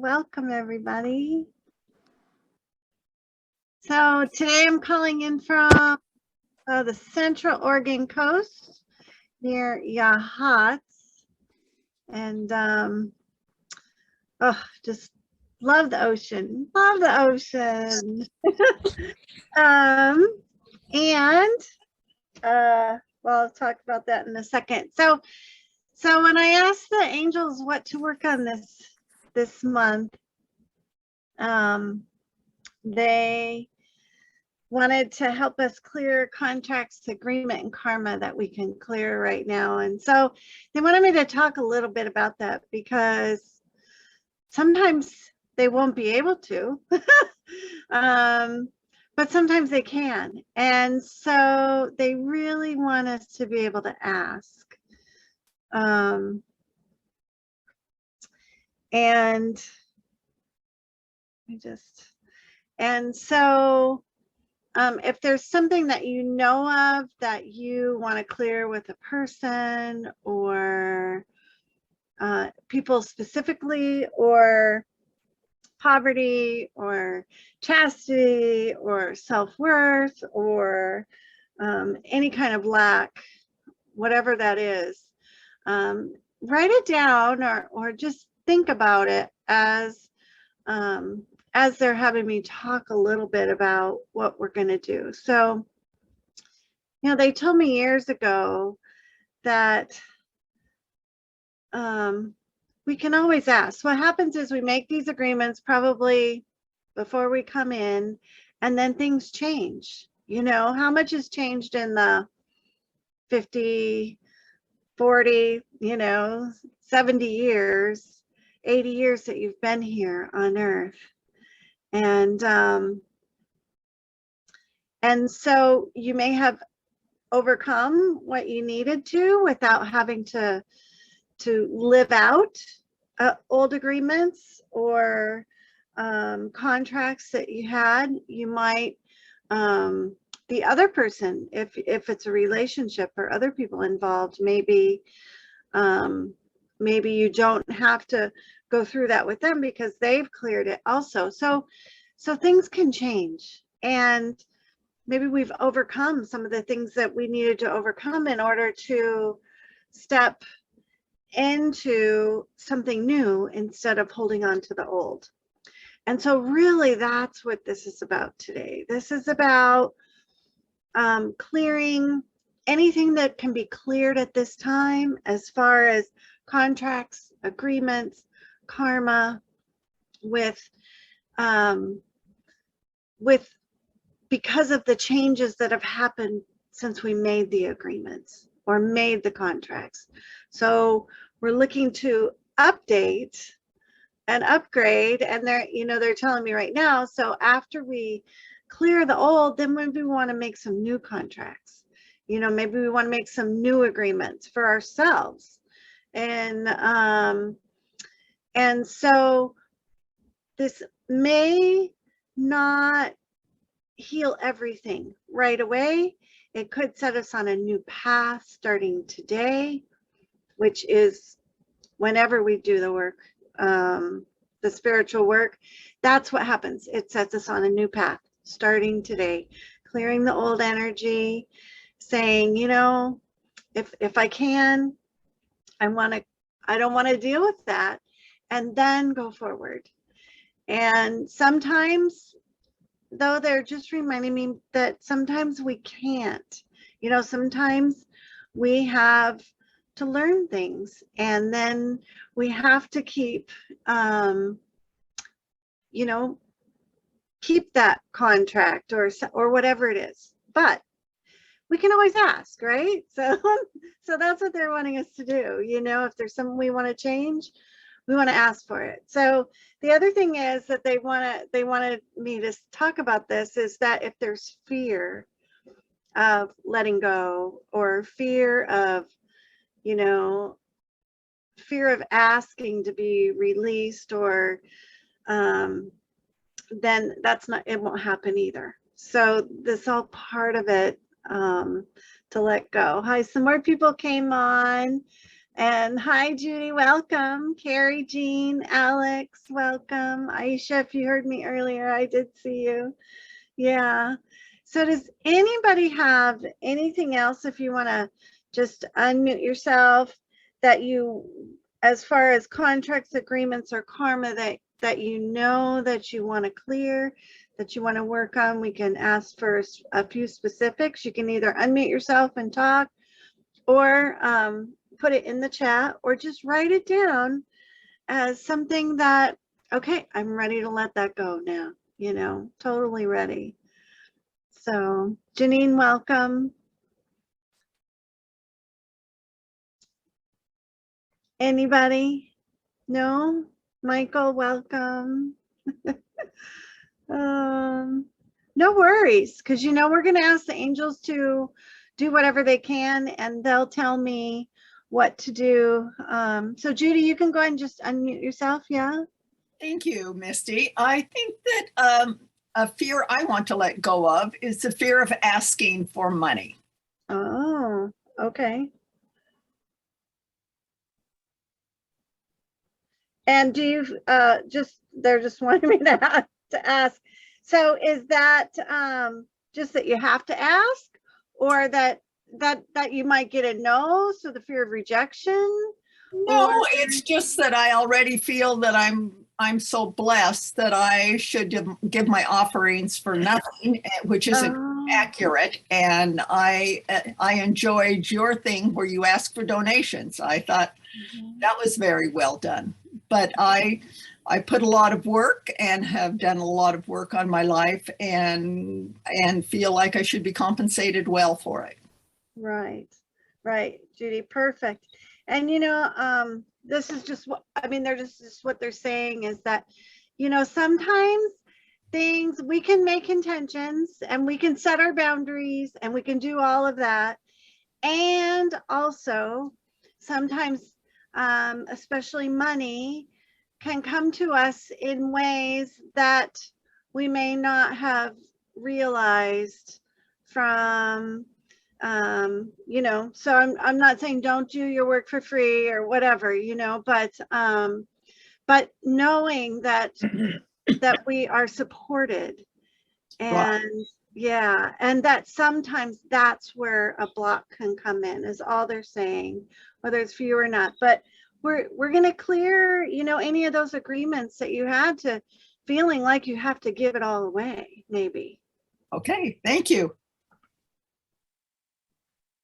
welcome everybody. So today I'm calling in from the Central Oregon coast near Yachats, and just love the ocean. Well, I'll talk about that in a second. So when I asked the angels what to work on this month, they wanted to help us clear contracts, agreement, and karma that we can clear right now. And so they wanted me to talk a little bit about that because sometimes they won't be able to, but sometimes they can. And so they really want us to be able to ask. If there's something that you know of that you want to clear with a person or people specifically, or poverty or chastity or self-worth or any kind of lack, whatever that is, write it down or just think about it as they're having me talk a little bit about what we're going to do. So, they told me years ago that we can always ask. What happens is we make these agreements probably before we come in, and then things change. How much has changed in the 50, 40, 70 years, 80 years that you've been here on Earth. And so you may have overcome what you needed to without having to live out old agreements or contracts that you had. You might, the other person, if it's a relationship or other people involved, maybe you don't have to go through that with them because they've cleared it also. So things can change, and maybe we've overcome some of the things that we needed to overcome in order to step into something new instead of holding on to the old. And so really that's what this is about today. This is about clearing anything that can be cleared at this time as far as contracts, agreements, karma, because of the changes that have happened since we made the agreements or made the contracts. So we're looking to update and upgrade, and they're telling me right now, so after we clear the old, then maybe we want to make some new contracts. Maybe we want to make some new agreements for ourselves. And so this may not heal everything right away. It could set us on a new path starting today, which is whenever we do the work, the spiritual work. That's what happens. It sets us on a new path starting today, clearing the old energy, saying, if I can, I don't want to deal with that, and then go forward. And sometimes, though, they're just reminding me that sometimes we can't. Sometimes we have to learn things, and then we have to keep keep that contract or whatever it is. But we can always ask, right? So that's what they're wanting us to do. If there's something we want to change, we want to ask for it. So the other thing is that they wanted me to talk about this, is that if there's fear of letting go, or fear of asking to be released, or then it won't happen either. So this all part of it, to let go. Hi, some more people came on. And hi, Judy, welcome. Carrie, Jean, Alex, welcome. Aisha, if you heard me earlier, I did see you. Yeah. So does anybody have anything else if you want to just unmute yourself that you, as far as contracts, agreements, or karma that you know that you want to clear, that you want to work on? We can ask for a few specifics. You can either unmute yourself and talk, or put it in the chat, or just write it down as something that, okay, I'm ready to let that go now, totally ready. So Janine, welcome. Anybody? No? Michael, welcome. No worries, because we're going to ask the angels to do whatever they can, and they'll tell me what to do. So Judy, you can go ahead and just unmute yourself. Yeah. Thank you, Misty. I think that a fear I want to let go of is the fear of asking for money. Oh, okay. And do you they're just wanting me to ask. So is that just that you have to ask, or that you might get a no, so the fear of rejection? No, Or it's just that I already feel that I'm so blessed that I should give my offerings for nothing, which isn't accurate. And I enjoyed your thing where you asked for donations. I thought that was very well done. But I put a lot of work and have done a lot of work on my life, and feel like I should be compensated well for it. Right, Judy, perfect. And this is just what they're just what they're saying is that sometimes things, we can make intentions and we can set our boundaries and we can do all of that, and also sometimes especially money can come to us in ways that we may not have realized from so I'm not saying don't do your work for free or whatever, but knowing that we are supported, and yeah, and that sometimes that's where a block can come in, is all they're saying, whether it's for you or not. But we're going to clear any of those agreements that you had to feeling like you have to give it all away, maybe. Okay, thank you.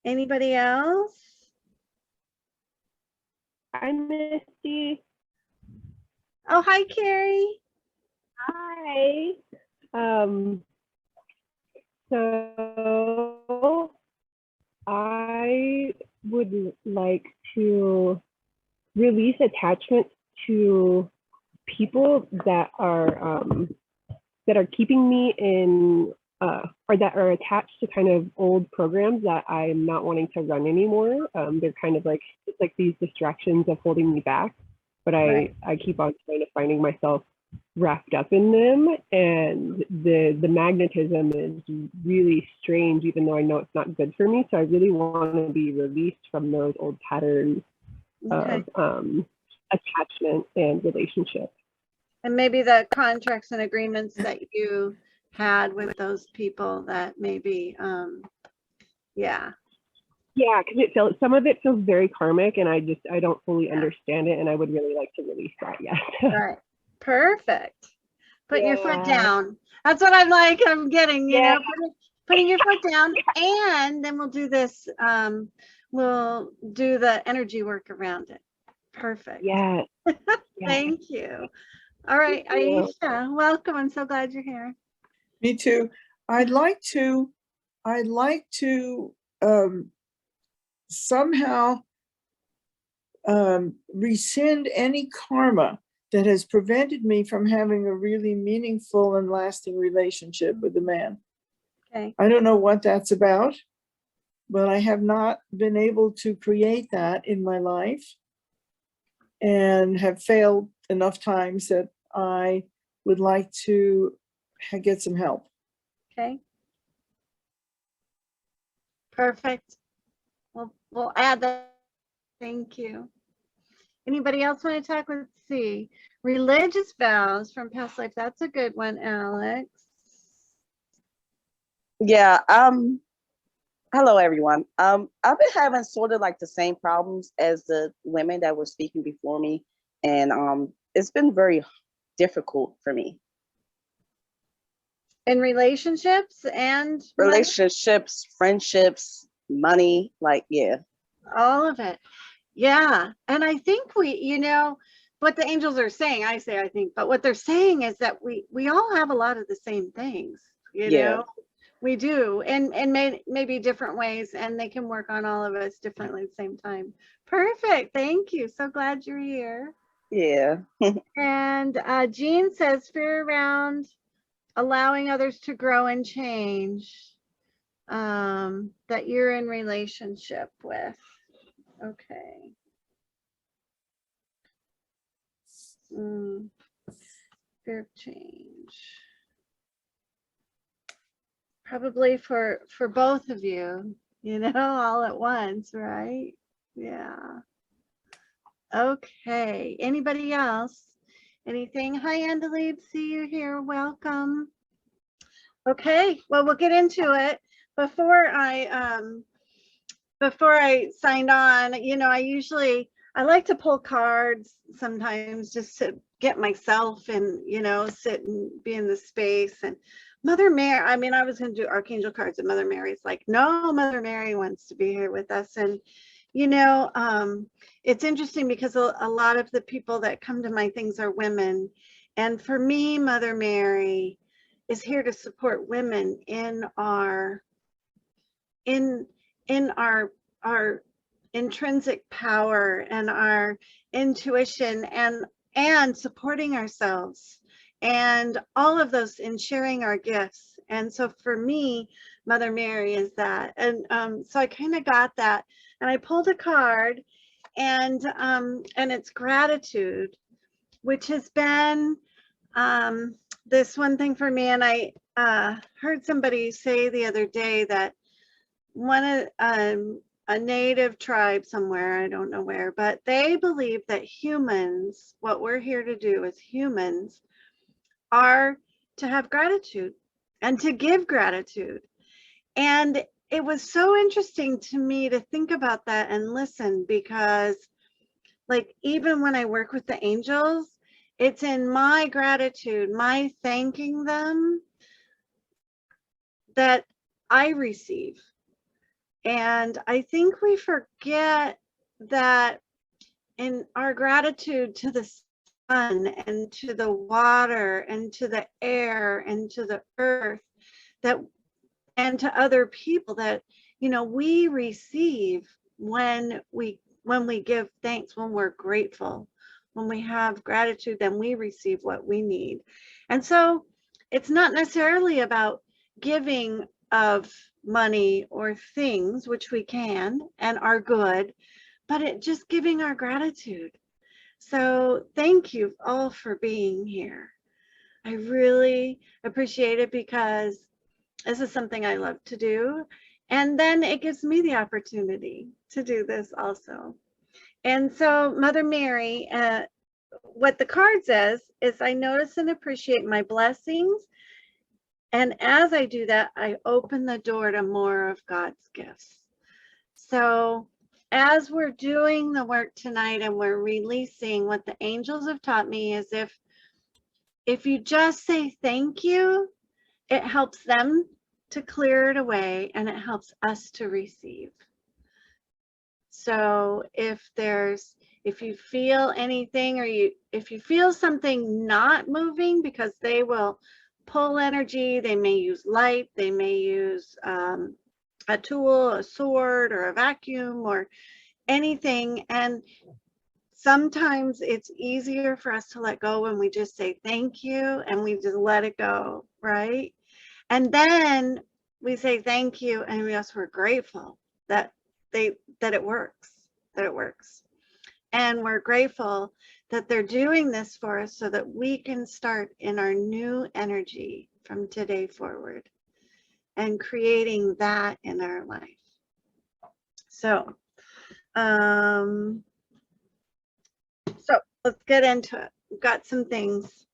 Anybody else? Hi, Misty. Oh, hi, Carrie. Hi. So I would like to release attachment to people that are keeping me in or that are attached to kind of old programs that I'm not wanting to run anymore. They're kind of like, it's like these distractions of holding me back, but I keep on kind of finding myself wrapped up in them, and the magnetism is really strange, even though I know it's not good for me. So I really want to be released from those old patterns of attachment and relationship. And maybe the contracts and agreements that you had with those people that maybe because some of it feels very karmic, and I don't fully understand it, and I would really like to release that. Yes. Right. Perfect. Put your foot down. That's what I'm getting, putting your foot down, and then we'll do this. We'll do the energy work around it. Perfect. Yeah. Thank you. All right, Aisha, welcome. I'm so glad you're here. Me too. I'd like to somehow rescind any karma that has prevented me from having a really meaningful and lasting relationship with a man. Okay. I don't know what that's about, but I have not been able to create that in my life, and have failed enough times that I would like to get some help. Okay. Perfect. We'll add that Thank you. Anybody else want to talk? Let's see. Religious vows from past life. That's a good one, Alex. Yeah, hello everyone. I've been having sort of like the same problems as the women that were speaking before me, and it's been very difficult for me. In relationships and money? Relationships, friendships, money, like yeah. All of it. Yeah. And I think what the angels are saying, I think, but what they're saying is that we all have a lot of the same things, Yeah. we do, and maybe different ways, and they can work on all of us differently at the same time. Perfect. Thank you. So glad you're here. Yeah. And Jean says fear around allowing others to grow and change, that you're in relationship with. Okay. Fear of change. Probably for both of you, all at once, right? Yeah. Okay. Anybody else? Anything? Hi, Andalib. See you here. Welcome. Okay. Well, we'll get into it. Before I signed on, I like to pull cards sometimes just to get myself and, sit and be in the space. And Mother Mary, I was going to do Archangel cards, and Mother Mary's like, no, Mother Mary wants to be here with us. And, it's interesting because a lot of the people that come to my things are women. And for me, Mother Mary is here to support women in our intrinsic power and our intuition and supporting ourselves and all of those, in sharing our gifts. And so for me, Mother Mary is that. And so I kind of got that, and I pulled a card, and it's gratitude, which has been this one thing for me. And I heard somebody say the other day that a native tribe somewhere, I don't know where, but they believe that humans, what we're here to do as humans, are to have gratitude and to give gratitude. And it was so interesting to me to think about that and listen, because like, even when I work with the angels, it's in my gratitude, my thanking them, that I receive. And I think we forget that in our gratitude to the sun and to the water and to the air and to the earth, and to other people, that we receive when we give thanks, when we're grateful, when we have gratitude, then we receive what we need. And so it's not necessarily about giving of money or things, which we can and are good, but it just giving our gratitude. So thank you all for being here. I really appreciate it, because this is something I love to do. And then it gives me the opportunity to do this also. And so Mother Mary, what the card says is, I notice and appreciate my blessings. And as I do that, I open the door to more of God's gifts. So as we're doing the work tonight and we're releasing, what the angels have taught me is, if you just say thank you, it helps them to clear it away, and it helps us to receive. So if you feel anything, or if you feel something not moving, because they will pull energy, they may use light, they may use a tool, a sword, or a vacuum, or anything. And sometimes it's easier for us to let go when we just say thank you and we just let it go, right? And then we say thank you, and we're grateful that it works, and we're grateful that they're doing this for us so that we can start in our new energy from today forward and creating that in our life. So So let's get into it. We've got some things.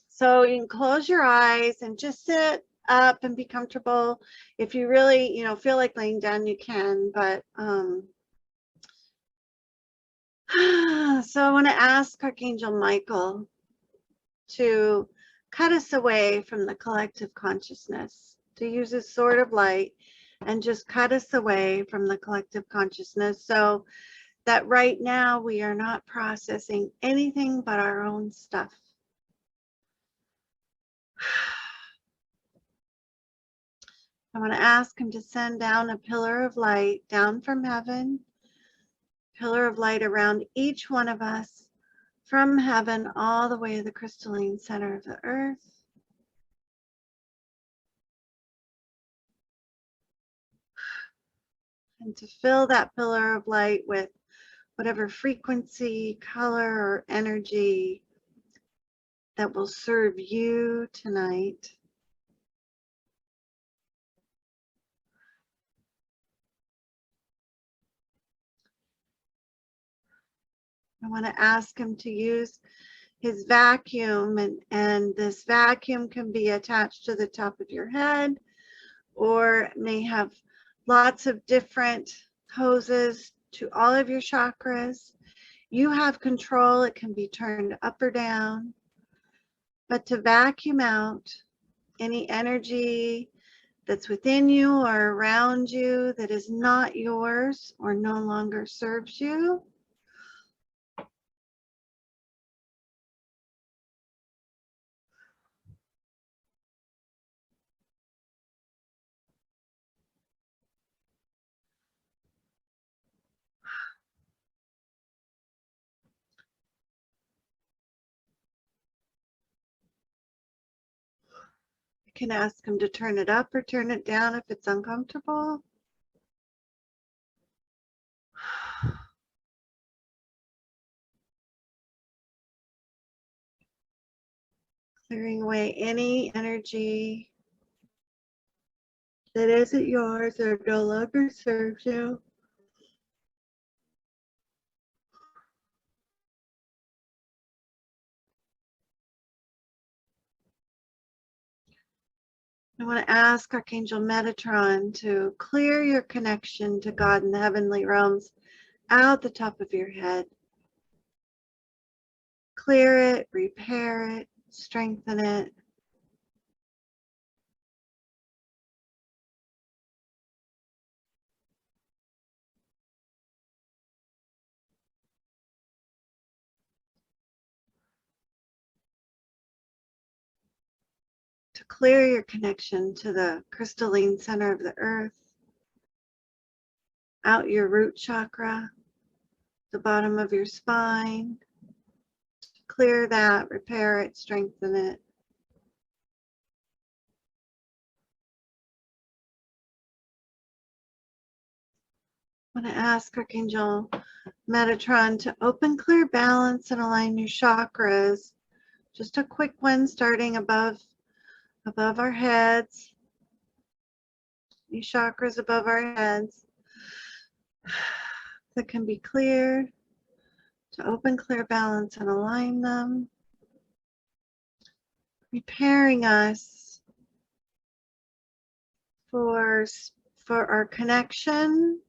So you can close your eyes and just sit up and be comfortable. If you really, feel like laying down, you can, but so I want to ask Archangel Michael to cut us away from the collective consciousness, to use his sword of light and just cut us away from the collective consciousness, so that right now we are not processing anything but our own stuff. I want to ask him to send down a pillar of light down from heaven, pillar of light around each one of us, from heaven all the way to the crystalline center of the earth. And to fill that pillar of light with whatever frequency, color, or energy that will serve you tonight. I want to ask him to use his vacuum, and this vacuum can be attached to the top of your head, or may have lots of different hoses to all of your chakras. You have control. It can be turned up or down, but to vacuum out any energy that's within you or around you that is not yours or no longer serves you. You can ask him to turn it up or turn it down if it's uncomfortable. Clearing away any energy that isn't yours or no longer serves you. I want to ask Archangel Metatron to clear your connection to God in the heavenly realms out the top of your head. Clear it, repair it, strengthen it. To clear your connection to the crystalline center of the earth, out your root chakra, the bottom of your spine. Clear that, repair it, strengthen it. I want to ask Archangel Metatron to open, clear, balance, and align your chakras. Just a quick one starting above our heads. These chakras above our heads that can be cleared. To open, clear, balance, and align them. Preparing us for our connection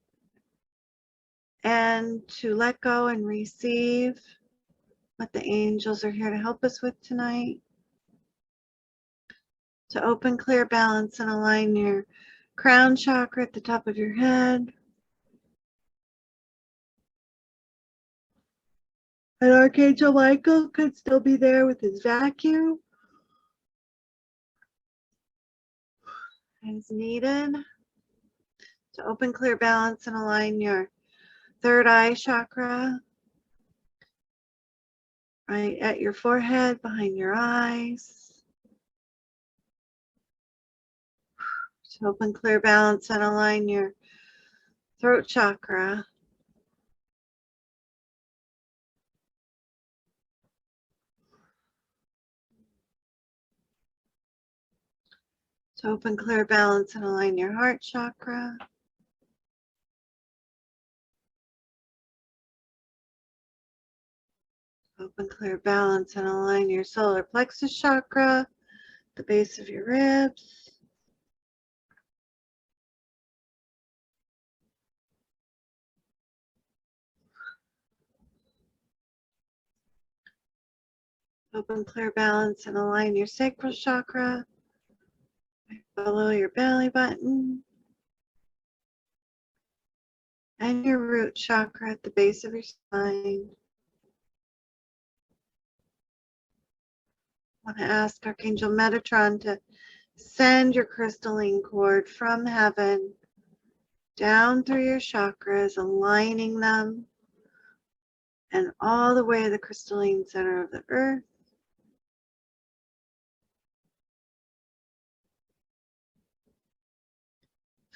and to let go and receive what the angels are here to help us with tonight. To open, clear, balance, and align your crown chakra at the top of your head. And Archangel Michael could still be there with his vacuum as needed. To open, clear, balance, and align your third eye chakra, right at your forehead, behind your eyes. To open, clear, balance, and align your throat chakra. To open, clear, balance, and align your heart chakra. Open, clear, balance, and align your solar plexus chakra, the base of your ribs. Open, clear, balance, and align your sacral chakra right below your belly button. And your root chakra at the base of your spine. I want to ask Archangel Metatron to send your crystalline cord from heaven down through your chakras, aligning them, and all the way to the crystalline center of the earth.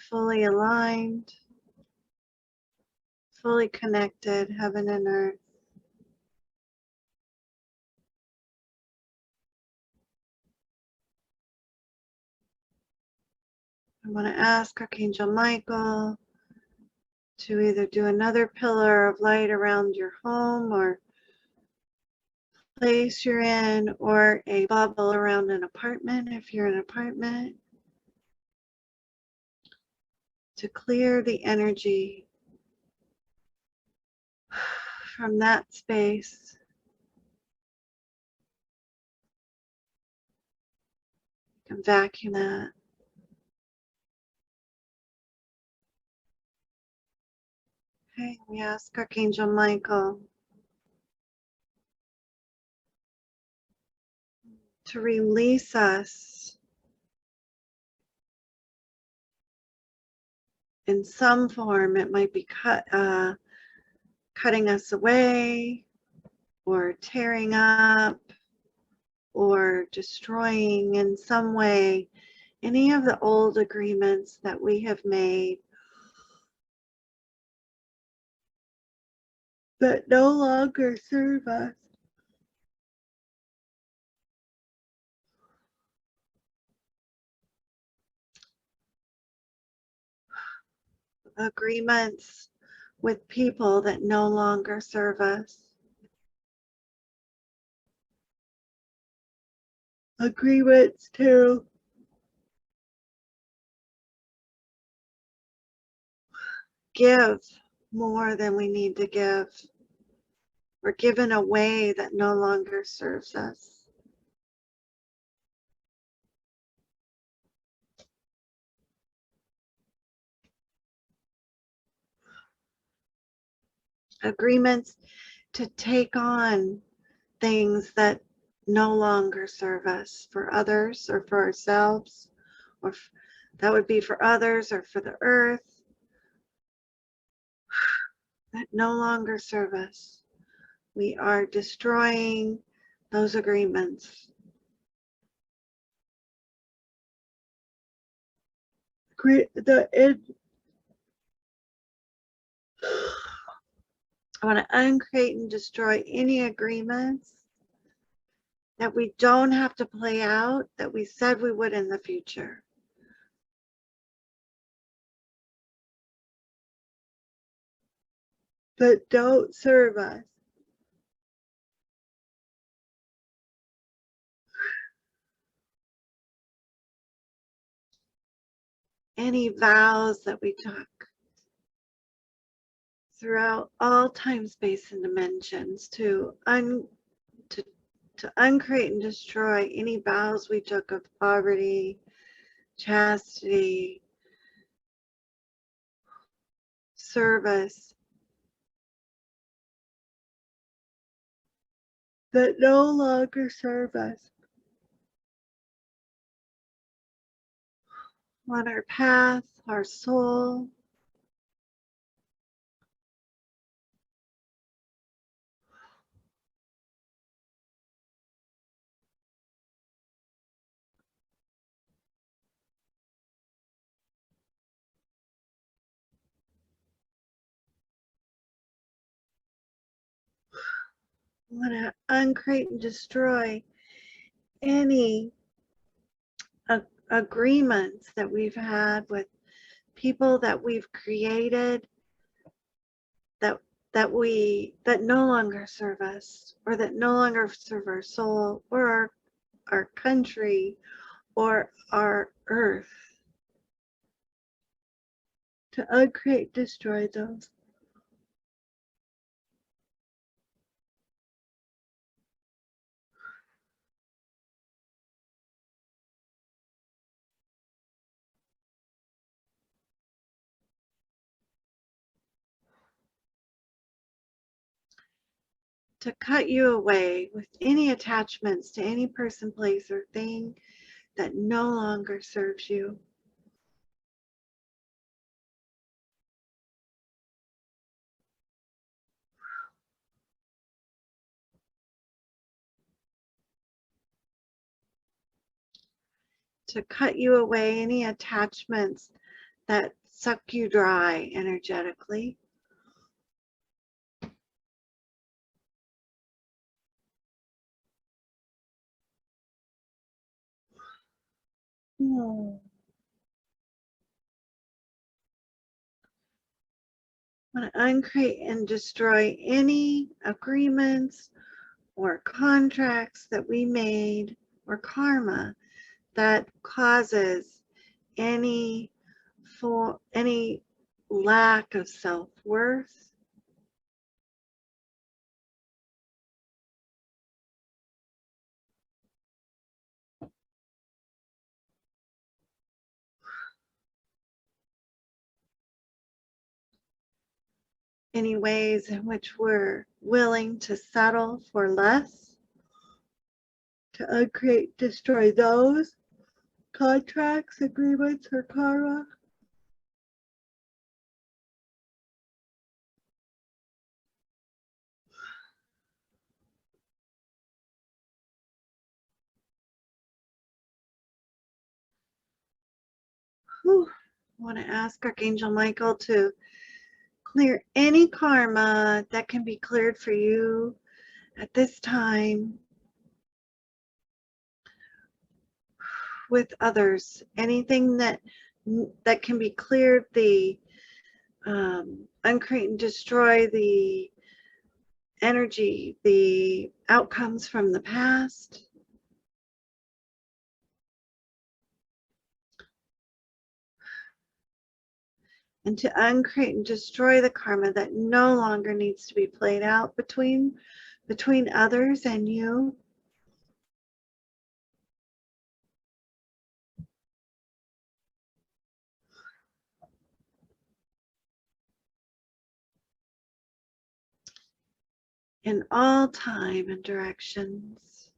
Fully aligned, fully connected, heaven and earth. I want to ask Archangel Michael to either do another pillar of light around your home or place you're in, or a bubble around an apartment if you're in an apartment, to clear the energy from that space. You can vacuum that. Okay, we ask Archangel Michael to release us in some form. It might be cutting us away, or tearing up, or destroying in some way any of the old agreements that we have made that no longer serve us. Agreements with people that no longer serve us. Agreements to give more than we need to give. We're given a way that no longer serves us. Agreements to take on things that no longer serve us, for others or for ourselves, or that would be for others or for the earth, that no longer serve us. We are destroying those agreements. I want to uncreate and destroy any agreements that we don't have to play out, that we said we would in the future. That don't serve us. Any vows that we took throughout all time, space, and dimensions to uncreate and destroy any vows we took of poverty, chastity, service, that no longer serve us on our path, our soul. I want to uncreate and destroy any agreements that we've had with people that we've created that no longer serve us, or that no longer serve our soul or our country or our earth. To uncreate, destroy those. To cut you away with any attachments to any person, place, or thing that no longer serves you. To cut you away any attachments that suck you dry energetically. Hmm. Want to uncreate and destroy any agreements or contracts that we made, or karma that causes any lack of self-worth, any ways in which we're willing to settle for less. To uncreate, destroy those contracts, agreements, or karma. Whew. I want to ask Archangel Michael to clear any karma that can be cleared for you at this time with others. Anything that can be cleared, the uncreate and destroy the energy, the outcomes from the past. And to uncreate and destroy the karma that no longer needs to be played out between others and you. In all time and directions.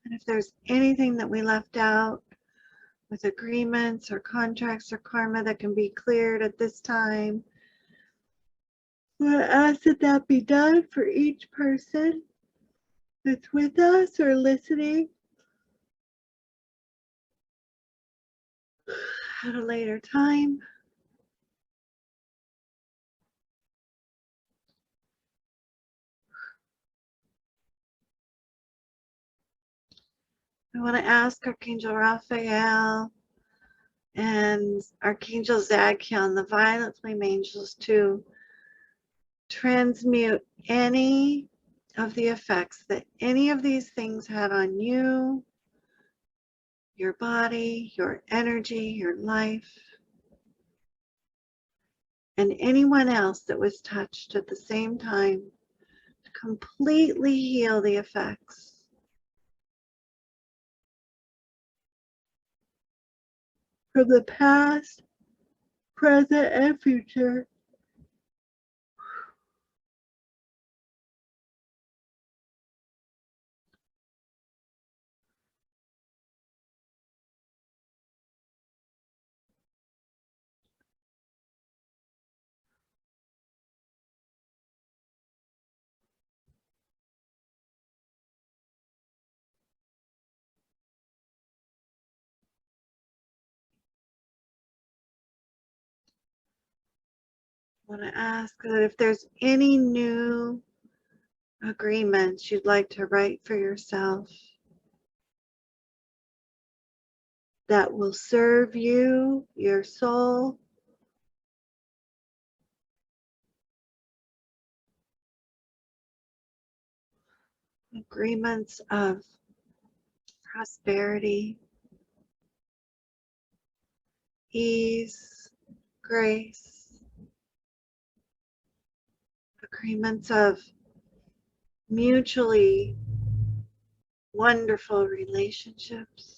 And if there's anything that we left out with agreements or contracts or karma that can be cleared at this time, we'll ask that that be done for each person that's with us or listening at a later time. I want to ask Archangel Raphael and Archangel Zadkiel and the Violet Flame Angels to transmute any of the effects that any of these things had on you, your body, your energy, your life, and anyone else that was touched at the same time, to completely heal the effects. From the past, present, and future. I want to ask that if there's any new agreements you'd like to write for yourself, that will serve you, your soul. Agreements of prosperity, ease, grace, agreements of mutually wonderful relationships,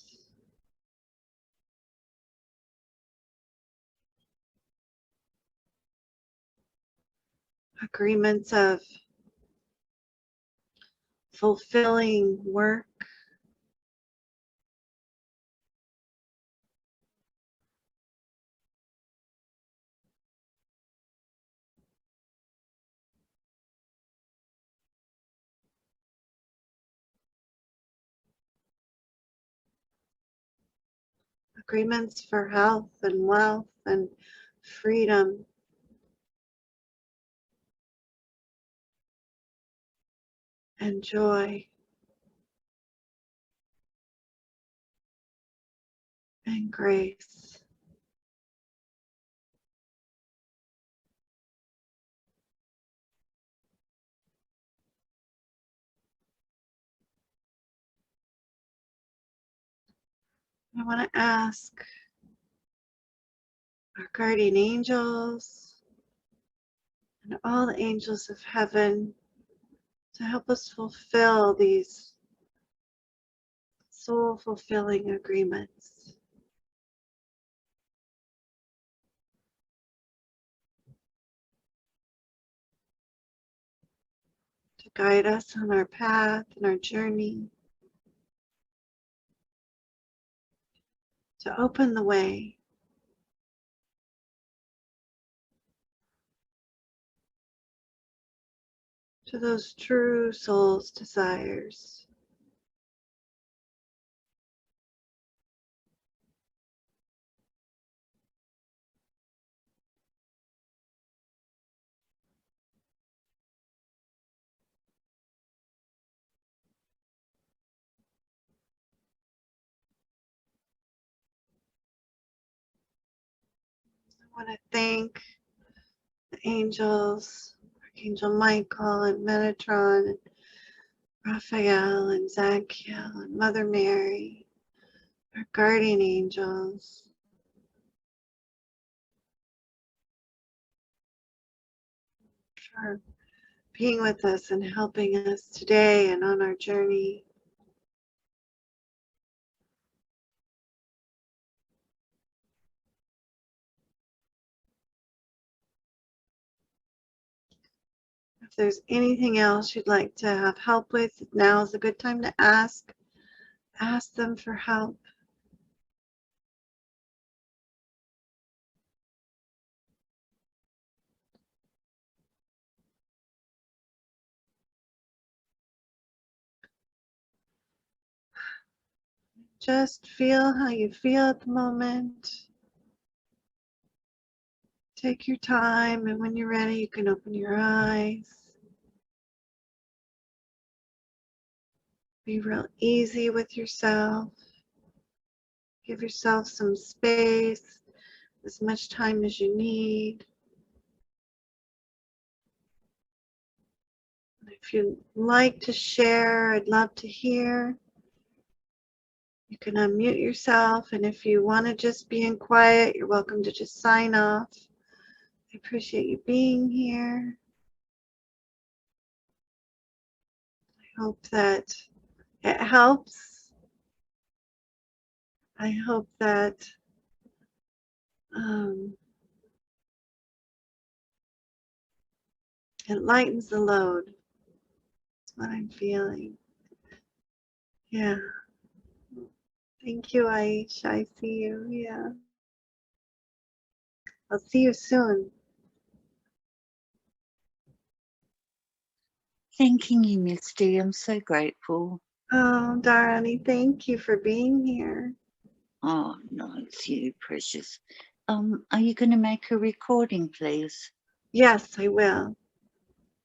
agreements of fulfilling work, agreements for health and wealth and freedom, and joy and grace. I want to ask our guardian angels and all the angels of heaven to help us fulfill these soul fulfilling agreements. To guide us on our path and our journey. To open the way. To those true soul's desires. I want to thank the angels, Archangel Michael and Metatron and Raphael and Zadkiel and Mother Mary, our guardian angels. For being with us and helping us today and on our journey. If there's anything else you'd like to have help with, now is a good time to ask. Ask them for help. Just feel how you feel at the moment. Take your time, and when you're ready, you can open your eyes. Be real easy with yourself. Give yourself some space, as much time as you need. If you'd like to share, I'd love to hear. You can unmute yourself, and if you want to just be in quiet, you're welcome to just sign off. I appreciate you being here. I hope that it helps. I hope that it lightens the load. That's what I'm feeling. Yeah. Thank you, Aisha. I see you. Yeah. I'll see you soon. Thanking you, Misty. I'm so grateful. Oh, Darani, thank you for being here. Oh, no, it's you, precious. Are you going to make a recording, please? Yes, I will.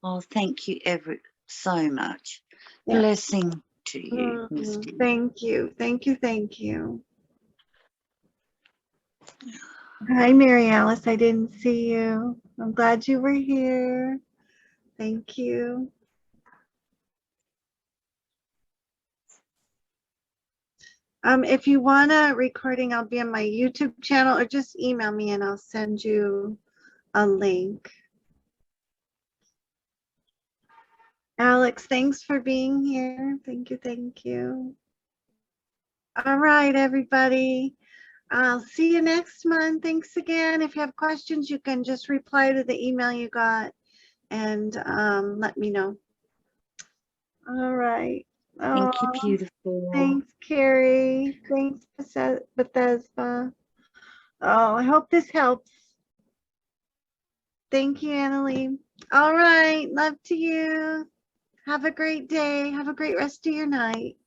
Oh, thank you ever so much. Yeah. Blessing to you, Misty. Thank you. Thank you. Thank you. Hi, Mary Alice. I didn't see you. I'm glad you were here. Thank you. If you want a recording, I'll be on my YouTube channel, or just email me and I'll send you a link. Alex, thanks for being here. Thank you, thank you. All right, everybody. I'll see you next month. Thanks again. If you have questions, you can just reply to the email you got and let me know. All right. Thank you, Oh, beautiful. thanks, Carrie. Thanks, Bethesda. Oh, I hope this helps. Thank you, Annalie. All right. Love to you. Have a great day. Have a great rest of your night.